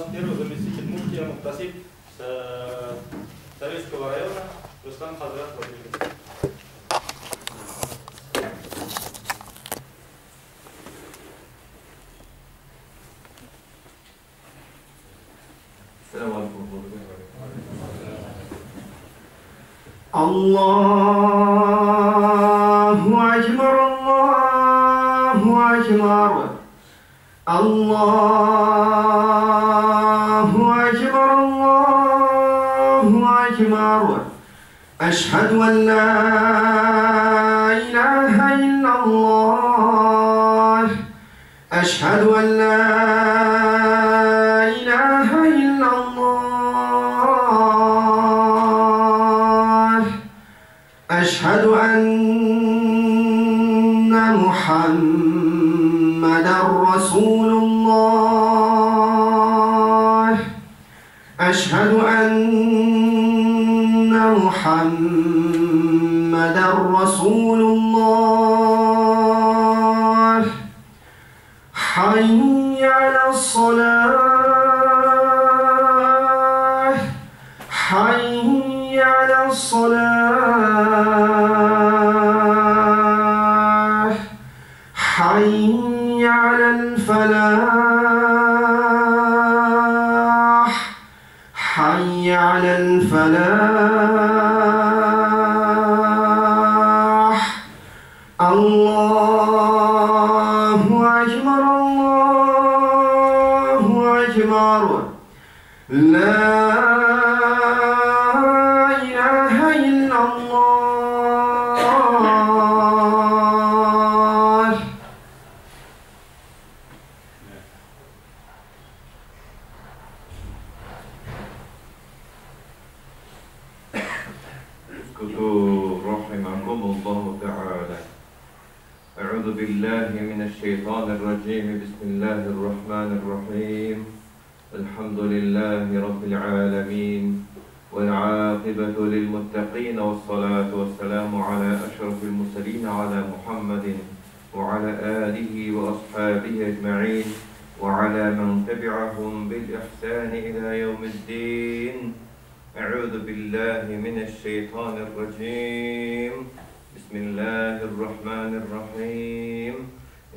нас первый заместитель муфтия Мухтасиб Советского района Рустам Хазрат Владимирович. السلام عليكم ورحمة الله. الله أكبر الله أكبر الله أكبر الله أكبر أشهد أن لا إله إلا الله أشهد أن لا إله إلا الله أشهد أن محمدًا رسول الله أشهد أن محمدًا رسول الله حي على الصلاة حي على الصلاة حي على الفلاح حي على الفلاح الله أكبر الله أكبر لا إله إلا الله اسكتوا رحمكم الله تعالى. أعوذ بالله من الشيطان الرجيم. بسم الله الرحمن الرحيم. الحمد لله رب العالمين والعاقبة للمتقين والصلاة والسلام على أشرف المرسلين على محمد وعلى آله وأصحابه أجمعين وعلى من تبعهم بالإحسان إلى يوم الدين. أعوذ بالله من الشيطان الرجيم. بسم الله الرحمن الرحيم.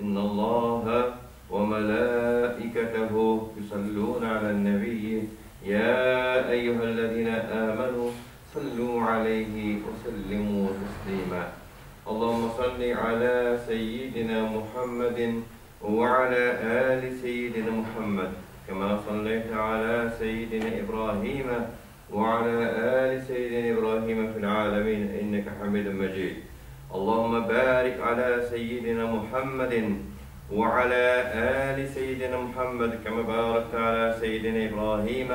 إن الله وملائكته يصلون على النبي يا أيها الذين آمنوا صلوا عليه وسلموا تسليما. اللهم صل على سيدنا محمد وعلى آل سيدنا محمد كما صليت على سيدنا إبراهيم وعلى آل سيدنا إبراهيم في العالمين إنك حميد مجيد. اللهم بارك على سيدنا محمد وعلى آل سيدنا محمد كما باركت على سيدنا إبراهيم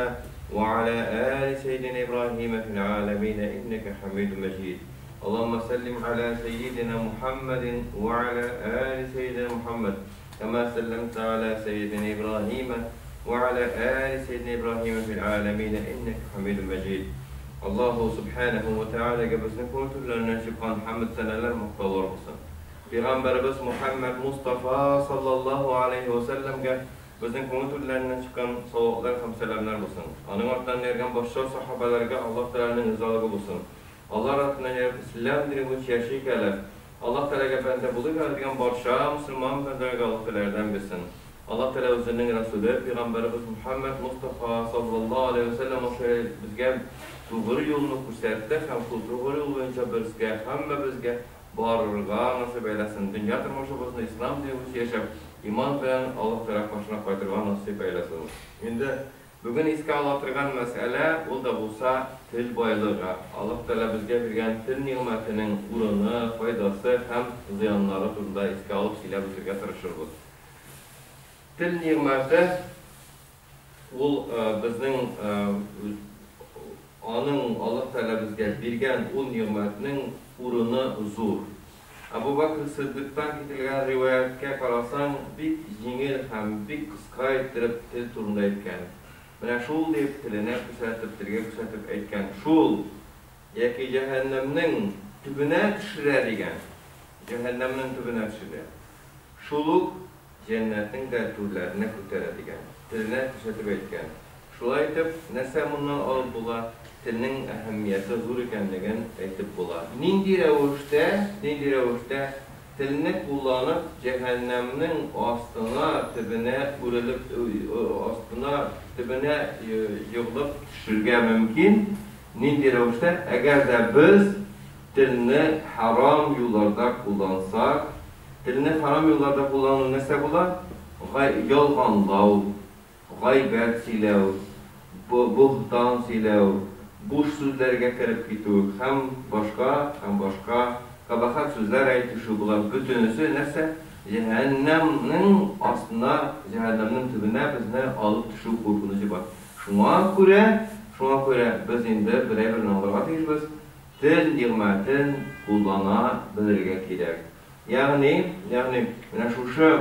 وعلى آل سيدنا إبراهيم في العالمين إنك حميد مجيد. اللهم سلم على سيدنا محمد وعلى آل سيدنا محمد كما سلمت على سيدنا إبراهيم وعلى آل سيدنا إبراهيم في العالمين إنك حميد مجيد. الله سبحانه وتعالى قبسنا كنتلنا شبقان محمد سنالر مقتضر بسن Peygamberimiz Muhammed Mustafa sallallahu aleyhi ve sellem'ge bizning ko'ngillaridan chiqqan savoblar ham salomlar bo'lsin. Uning ortidan ergan boshqa sahobalarga Alloh taolaning rizoligi bo'lsin. Alloh ratına islom dini yashaydilar. Alloh taolaga banda bo'ladigan boshqa musulmon bandalarga Alloh taoladan bilsin. Alloh taolo o'zining rasuli Peygamberimiz Muhammed Mustafa sallallahu aleyhi ve sellem bizga to'g'ri yo'lni ko'rsatdi, ham to'g'ri yo'l bo'yicha bizga hammamizga barırlığa nasip eylesin. Dünya turmuşumuzda İslam dinimiz yaşap, iman bilen Allah tarafından qaytırgan nasip eylesin. Şimdi bugün iske alatırgan mesele, o da bulsa til bayılığı. Allah Teala bizge bergen til nimetinin urunu, faydası hem ziyanları turunda iske alıp siyle bizge tırışırız. Til nimeti, bizning Allah Teala bizge bergen o nimetinin urunu zor. Abu Bakr Sıddık'tan getirgen rivayetke karasan bir jingil hem bir kıska ettirip til turunda etken. Bana şul deyip tiline küsatip, tilge küsatip etken. Şul, yaki cehennemnin tübüne düşürer egen. Cehennemnin tübüne düşürer. Şuluk cennetin de türlerine kütteredigen, tiline küsetip etken. Şulay etip, nese bundan alıp bula, tilinin ehemmiyeti zor ikenligen etip bula. Nindi revuşte, tilini kullanıp cehennemnin tibine yığılıp düşürge mümkün. Nindi revuşte, eğer de biz tilini haram yollarda kullansak, tilini haram yollarda kullanır nese bula? Yalganlav, gaybet silev, buhtan silev, boş sözlerge kirip gitu, hem başka, kabahat sözler aytışu bulan bütünüsü nese? Cehennemnin aslında, cehennemnin tübüne bizne alıp düşü korkunucu var. Şuna göre biz indi birey namlarga teyişbiz, til nimetin kullana bilirge kirek. Yani, mine şuşu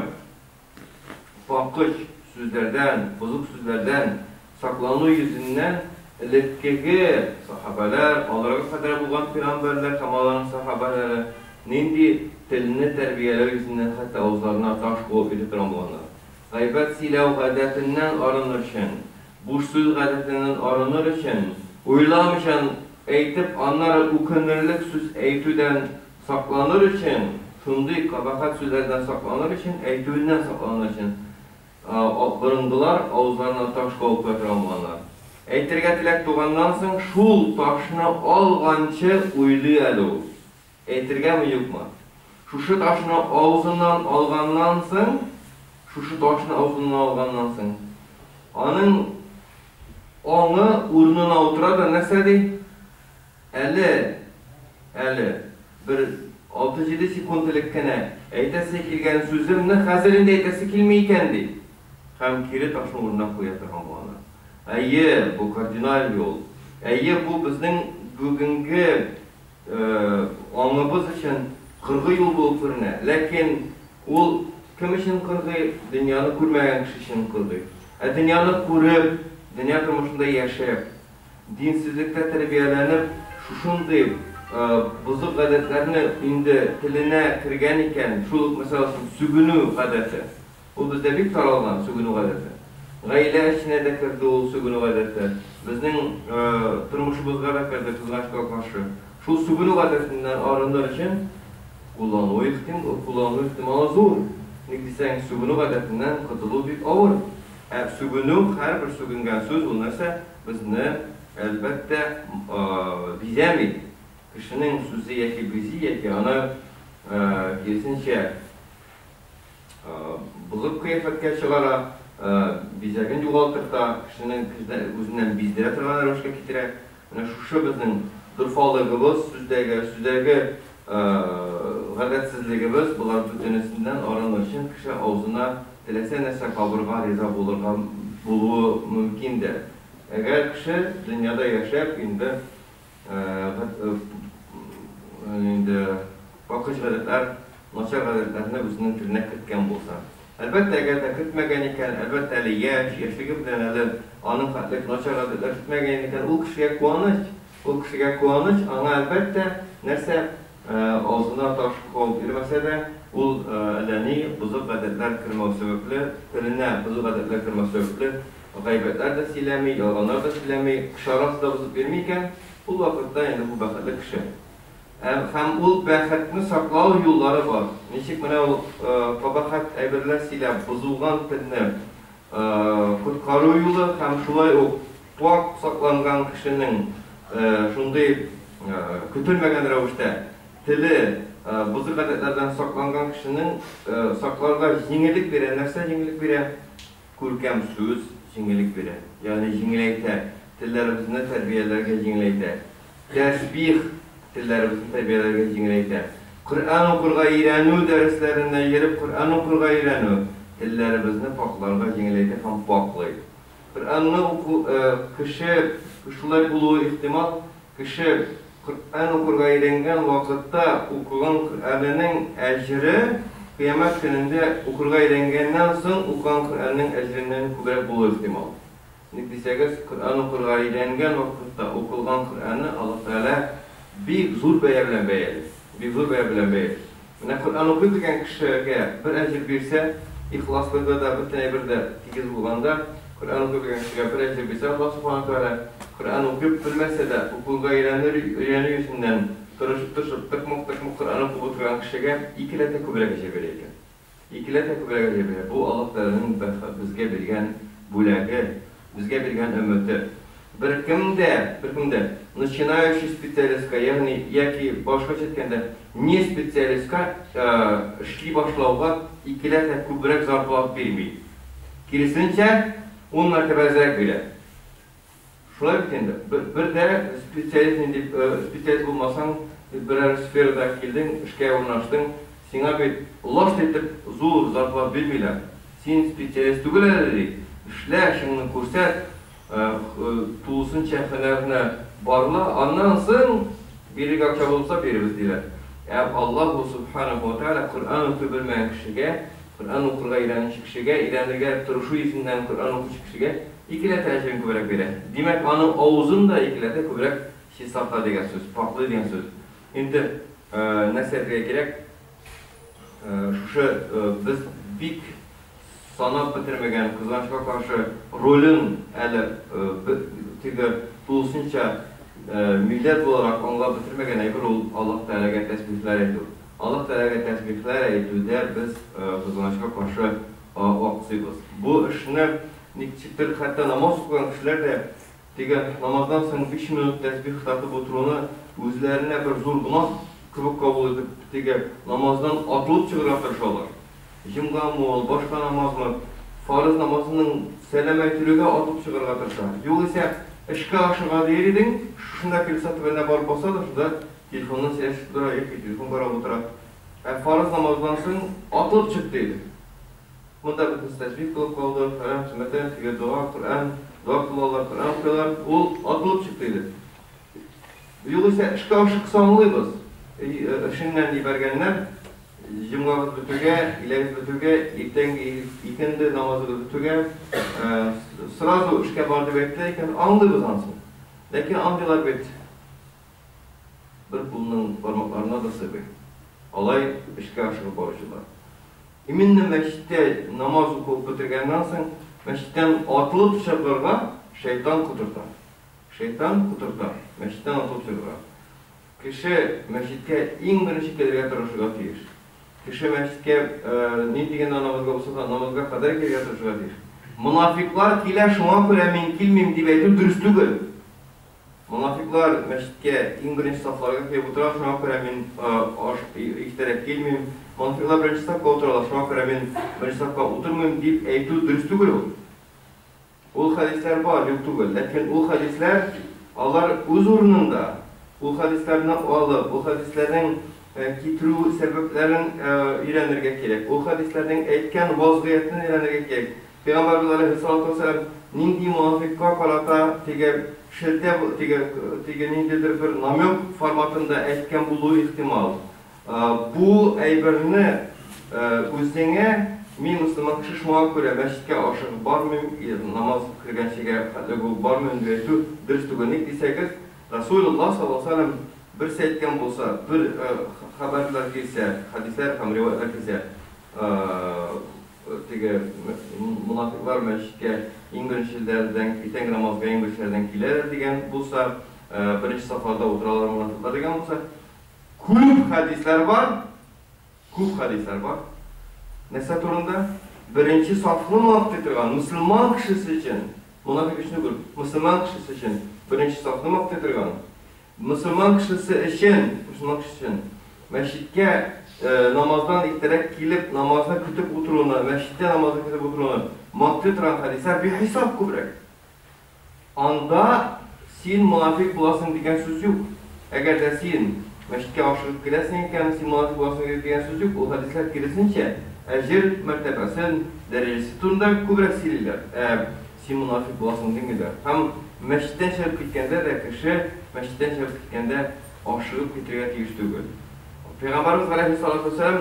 fakıç sözlerden, bozuk sözlerden saklanı yüzünden Likkegi sahabeler, Allah'a kadar bulan peygamberler, kamaların sahabeleri nindi tilini terbiyeler yüzünden hatta ağızlarına taş koyup ediptiren bulanlar. Gaybet silav gadetinden arınır için, boş söz gadetinden arınır için, uylamışan eytip anlara ukunurluk söz eytüden saklanır için, şunday kabahat sözlerden saklanır için, eytüden saklanır için bırındılar, ağızlarına taş koyup ediptiren bulanlar. Eytirge tilek tuğandan soň şul taşını algança uylu eli o. Eytirge mi yok mu? Şuşu taşını ağzından algandan soň, anın onu urnuna otura da nese dey? Bir 6-7 sekundlikkine eytesi kilgen sözümni hazırında eytesi kilmeyken dey. Hem kiri taşını urnuna koyatırgan bulanlar. Bu kardinal yol. Bu bizning bugünkü anımız için 40 yıl bulup fırına. Lakin ol kim için 40? Dünyanı kurmayan kişi için 40. Dünyanı kurup, dünya turmuşunda yaşayıp, dinsizlikte terbiyelenip, şuşunday bozuk adetlerini indi tiline kirgen iken, şuluk mesela sügünü adeti. O bizde bir taralgan sügünü adeti. Gayle içine de kirdi ol sügünü adeti. Bizning turmuşumuzga da kirdi kızgaçka karşı. Şu sügünü adetinden arınır için kullanma ihtimali zor. Ne desen sügünü adetinden kıtılı bir ağır. Sügünü, her bir sügüngen söz olursa bizni elbette bizemid. Kişinin sözü yeki bizi yeki ana kesinçe bozuk kıyafetke çıkara bizegin yoğaltırda kişinin özünden bizdire tırgana röşke kitire. Şu bizning durfalığımız, sözdegi gadetsizligimiz bular bütünüsünden aranır için kişi ağzına dilese nese kaburga reza buluğu mümkündir. Eğer kişi dünyada yaşayıp bakış gadetler, naçar gadetlerine özünün tiline kırtken bolsa. Elbette eğer de kırtmegen iken, elbette yaşlığı bilen anın katlık naçar gadetler kırtmegen iken o kişiye kuanış, ana elbette nerse ağzına taş koyup irmese de ul eleni bozuk gadetler kırma sebeple, tiline bozuk gadetler kırma sebeple gaybetler de silemi, yalganlar da silemi, şarası da bozuk vermeyken bu vakitte yani bu bakıtlı kişi. Hem ul bakıtını saklağı yolları var. Neşik bana o kabahat eberler silem, bozulgan tiline kurtkarı yolu hem şulay o tuak saklangan kişinin şunday kütülmegen rövüşte tili bozuk gadetlerden saklangan kişinin saklarga jеңilik veren, nerse jеңilik veren? Көркем söz jеңilik veren. Yani jеңileyte, tillerimizni terbiyelerge jеңileyte. Tesbih tillerimizni terbiyelerge jеңileyte. Kur'an okurga öğrenu derslerinde yerip Kur'an okurga öğrenu tillerimizni paklarga jеңileyte hem paklaydı. Kur'an'ı kişi buluğu ihtimal kişi Kur'an okurga öğrengen vakitte okugan Kur'an'ın ecri kıyamet gününde okurga öğrengenden soň okugan Kur'an'ın ecrinden kübret buluğu ihtimal. Netice'de Kur'an okurga öğrengen vakitte okugan Kur'an'ı Allah Teala bir zor beyer bilen beyer. Mine Kur'an okuyduğun kişiye bir ecir verse ihlaslığı da bütüne bir de tikiz bulganda Kur'an okuyup bilgen kişiye bir ecir bilse Allah subhanahu teala Kur'an okuyup bilmese de okulga öğreni yüzünden tırışıp tıkmık Kur'an okuyup oturan kişiye ikilete kübürek ecir verirken. İkilete kübürek ecir verir. Bu Allah Teala'nın bizge bilgen bulagi, bizge bilgen ümmeti. Bir kimde начинающий специалистка, yani яки başka çetkende не специалистка işli başlauga ikilete kübürek zarflat vermeyi. Kirisince 10 mertebelizerek bile. Şulay bitende. Bir de spesialist bulmasan birer sferada kildin, işe ornaştın. Sina bir lost etip zor zarflat vermeyler. Sen spesialist tügüleri işle şunu kurset tulusun çehtelerine barla anlansın biri kakça olsa birimiz diler. Allah subhanahu wa ta'ala Kur'an okuyup bilmeyen kişiye Kur'an okurga ilanışı kişiye, ilanırga turuşu izinden Kur'an okuyucu kişiye ikilete ecrin kübürek bile. Demek anın ağzında ikilete kübürek sakla degen söz, paklı degen söz. Şimdi nesliye gerek, biz bik sanat bitirmegen kızançka karşı rolün tulusunca millet olarak onunla bitirmegen bir rol Allah Teala'ya tesbihler ediyor. Allah Teala'ya tesbihler ediyor der biz kızançka karşı okusuyuz. Bu işini nikçiktir hatta namaz okuyan kişiler de namazdan sonra 5 minut tesbih tatıp oturduğunu özlerine bir zor günah kıvık kabul edip namazdan atılıp çıkıran tırşalar. Jimga mol, başka namaz mı? Farz namazının selam aytırıga atıp çıkırga tırşa. Yok ise işke aşığa deyirdin, şunda kilisat bende barıp olsa da şurada telefonun sesi dura eki telefon karab oturar. Farz namazdan sonra atılıp çıktıydı. Bunda biz tesbih kılıp kaldı, falan sünnete, dua, Kur'an, dua kılarlar, Kur'an okuyorlar, o atılıp çıktıydı. Yok ise işke aşık sanılıyız. İşinden ibergenler Jumgavız bütüge, ileviz bütüge, ikindi namazı bütüge sırası işke bardı bekleyken andığımız ansın. Lakin andılar bet. Bir kulunun parmaklarına da sıvı. Alay işke aşığı borcular. Eminle meşitte namaz okuyup bitirgenden sonra meşitten atılıp çıkırga şeytan kuturtar. Şeytan kuturtar. Meşitten atılıp çıkırga. Kişi meşitte en birinci kelirge turuşuga tiyir. Kişi meşitke ne degen namazga olsa da namazga kadar kelirge turuşuga tiyir. Munafiklar kile şuna göre men kilmeyim deyip aytır dürüst tügül. Munafiklar meşitke en birinci saflarga kelip oturar şuna göre men ihterek kelmeyim. Munafiklar birinci safka oturarlar şuna göre men birinci safka oturmayım deyip aytır dürüst tügül. Ol hadisler var, yok tügül. Lakin ol hadisler Allah öz ornunda. Bu hadislerden alıp, bu hadislerden kitru sebeplerin öğrenirge gerek. Bu hadislerden etken vaziyetini öğrenirge gerek. Peygamberimiz Aleyhisselatü Vesselam nindi munafikka kalata tige nindidir bir namyok formatında etken buluğu ihtimal. Bu eyberini özüne men Müslüman kişi şuna göre meşitke aşık barmıyım, namaz kırgan şeyge barmıyım diye dürüst tügünlük desekiz Rasulullah sallallahu aleyhi ve sellem bir seyitken bolsa, bir haberler gelse, hadisler hem rivayetler gelse munafiklar meşke İngilizlerden, iten namazga İngilizlerden kiler degen bolsa birinci safhada oturalar munafiklar degen bolsa көп hadisler var. Көп hadisler var. Nesa turunda birinci safhını muhabbet ettirgan Müslüman kişisi için munafik işini gör. Müslüman kişisi için birinci safhını muhabbet ettirgan Müslüman kişisi için meşitke namazdan ihterek kilip namazda kütüp oturduğunu, meşitte namazda kütüp oturduğunu muhabbet ettiren hadisler bir hesap kübrek. Anda sen münafik bulasın degen söz yok. Eğer de sen meşitke aşırıp giresin iken sen münafik bulasın degen söz yok. O hadisler giresince ecir mertebesin derecesi turunda kübrek silirler. Sen münafik bulasın dengiler. Hem meşitten çıkıp gitkende de kişi meşitten çıkıp gitkende aşırıp gitirge tiyiştügül. Peygamberimiz Aleyhisselatü Vesselam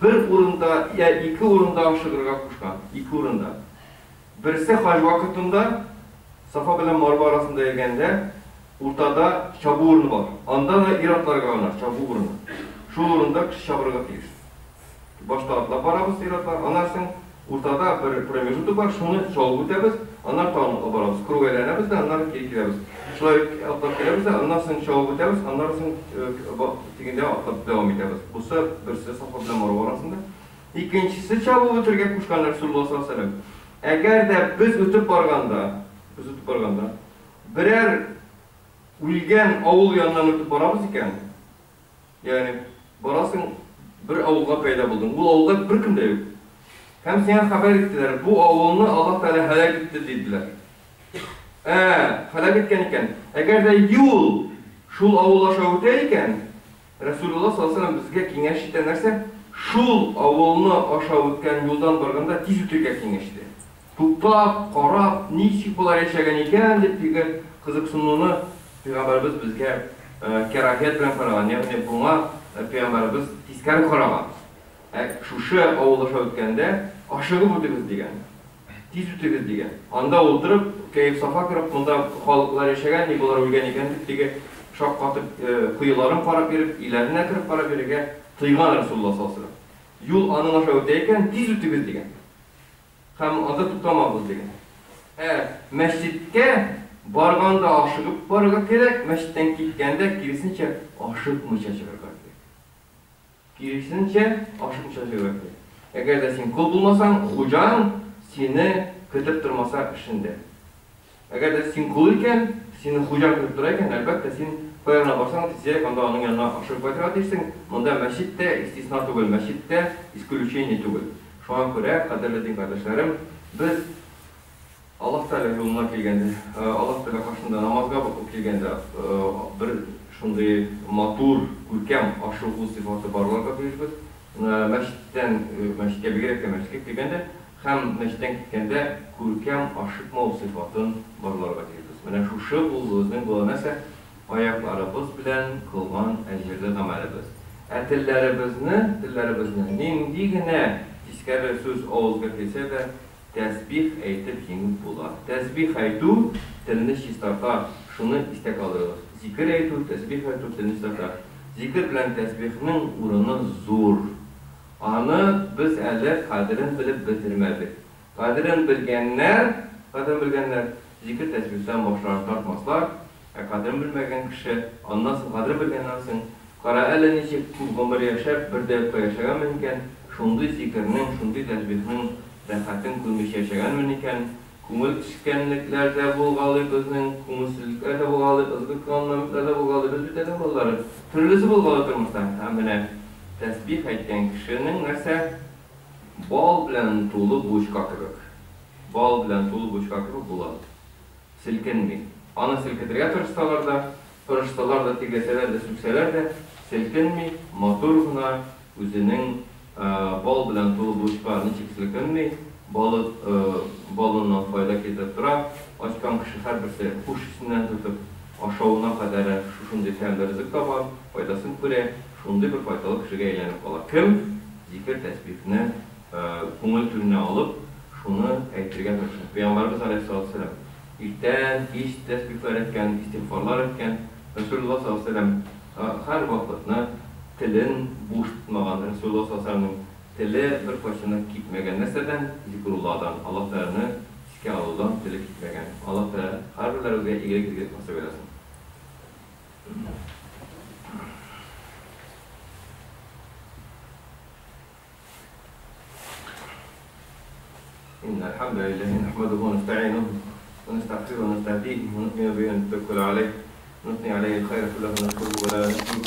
bir urunda ya iki urunda aşırıga kuşkan. İki urunda. Birisi hac vakitinde Safa bilen Marva arasında gelgende ortada çabuk urunu var. Anda da iratlar kalırlar çabuk urunu. Şu urunda kişi çabırga tiyişti. Başta atla barabız iratlar anarsın Ortada bir pромежуток var, şunu şalып үтәбез, аннан тагын барабыз, круг әйләнәбез дә, аннан кире киләбез. Шулай атлап киләбез дә, аннан соң шалып үтәбез, аннан соң дигәндә атлап дәвам итәбез. Бусы берсе Сафа белән Марва арасында. Икенчесе чабып үтәргә кушкан Расулуллаһ саллаллаһу алейһи ва саллям. Әгәр дә biz үтеп барганда, берәр үлгән авыл янынан үтеп барабыз икән, ягъни барасың bir avulga payda buldun. Bu avulda bir kim de yok. Hem sana haber ettiler. Bu avulunu Allah Teala helak etti dediler. Helak etken. Eğer de yol şul avula şavutayken Resulullah sallallahu aleyhi ve sellem bizge kengeş itenlerse şul avulunu aşağı ötken yoldan barganda tiz ötürge kengeşti. Tutlap, qarab, nişik bular yaşagan eken deb degi kızık sununu Peygamberimiz bizge kerahiyet bilen qaragan. Yani buna Peygamberimiz tiskari qaragan. Şuşu avulaşa ötkende aşığı ötügüz degen. Tiz ötügüz degen. Anda oturup, keyif safa kırıp, bunda halklar yaşagan, ne bular ölgen eken deb degi şakkatıp kıyıların qarab berip, ilerine kırıp qarab berige tıygan Resulullah sallallahu aleyhi ve sellem. Yol anın aşağı öteyken tiz ötügüz degen. Hem anda tutamabız degen. Mescidke barganda aşıgıp barıga gerek, mescitten kitkende kirisince aşıkmışa çıkargar. Kirisince aşıkmışa çıkargar. Eğer de sen kul bulmasan, hucan seni kıtıp durmasa işinde. Eğer de sen kul iken, seni hucan kıtıp durayken, elbette sen koyarına barsan, tizeyek, onda onun yanına aşık baytıra deyirsin. Onda mescitte istisna tugul, mescitte исключение tugul. Şu an göre, kaderlediğim kardeşlerim, biz Allah Teala yoluna kelgende, Allah Teala karşısında namazga kelgende bir şunday matur, görkem, aşığı sıfatı barlarga kelibez. Mescidke begerek mescidke kelgende, hem mescidten kelgende görkem, aşıkma sıfatın barlarga kelibez. Mene şuşu bulduğunuzun bu nese ayaklarımız bilen kılgan ecirli amelimiz. Tillerimizini nindigine tiskari söz ağızga kelse de tesbih aytib yengip bular. Tesbih aytu tilni çistartar, şunu istek alırız. Zikir aytu, tesbih aytu tilni çistartar. Zikir bilen tesbihnin urunu zor. Anı biz əli qadirin bilib bitirmedik. Qadirin bilgenler zikir tesbihten başlarını tartmaslar. Qadirin bilmegen kişi, anlasın, qadirin bilgenlersin. Qara əli neçik kulğumur yaşayıp, bir devka yaşayan mümkün. Şunday zikirinin, şunday tesbihinin rahatın kılmış yaşayan mümkün. Kumul işkenliklerde bulgalı bizning, kumulsizliklerde bulgalı, ızgıtkanlıklarda bulgalı, biz biteden bulgalı. Türlüsü bulgalı durmuşlar. Hem tesbih aytgan kişinin nərsə bal bilen tolu boşqa kırık. Bal bilen tolu boşqa kırık bular. Silkinmey. Anı silketirge tırışsalar da tigleseler de, sükseler de silkinmey, maturğuna özünün bal bilen tolu boşqa niçik silkinmey, balından fayda ketib tura. Açkan kişi her birisi kuş üstünden tutup aşağına kadar şuşunday təmdə rızıq tapar, faydasını göre, şunday bir faydalı kişiге aylanıp qalar. Kim zikir tesbihini ko'ngil türüne alıp şunu ayttirge tırışır. Peygamberimiz Aleyhisselatü Vesselam İrten, iş tesbihler etken, istiğfarlar etken, Resulullah sallallahu aleyhi ve sellem her vakitini tilin boş tutmagan, Resulullah sallallahu aleyhi ve sellem'in tili bir başına gitmegen neseden, zikrullah'dan, Allah Teala'nı iske alıdan tili gitmegen. Allah Teala her birlerimize iyilik nasip eylesin. İnnel hamdülillahi nehmeduhu ve nesta'inuhu ونستغفره ونستهديه ونؤمن به ونتوكل عليه ونثني عليه الخير كله ونشكره ولا نشكره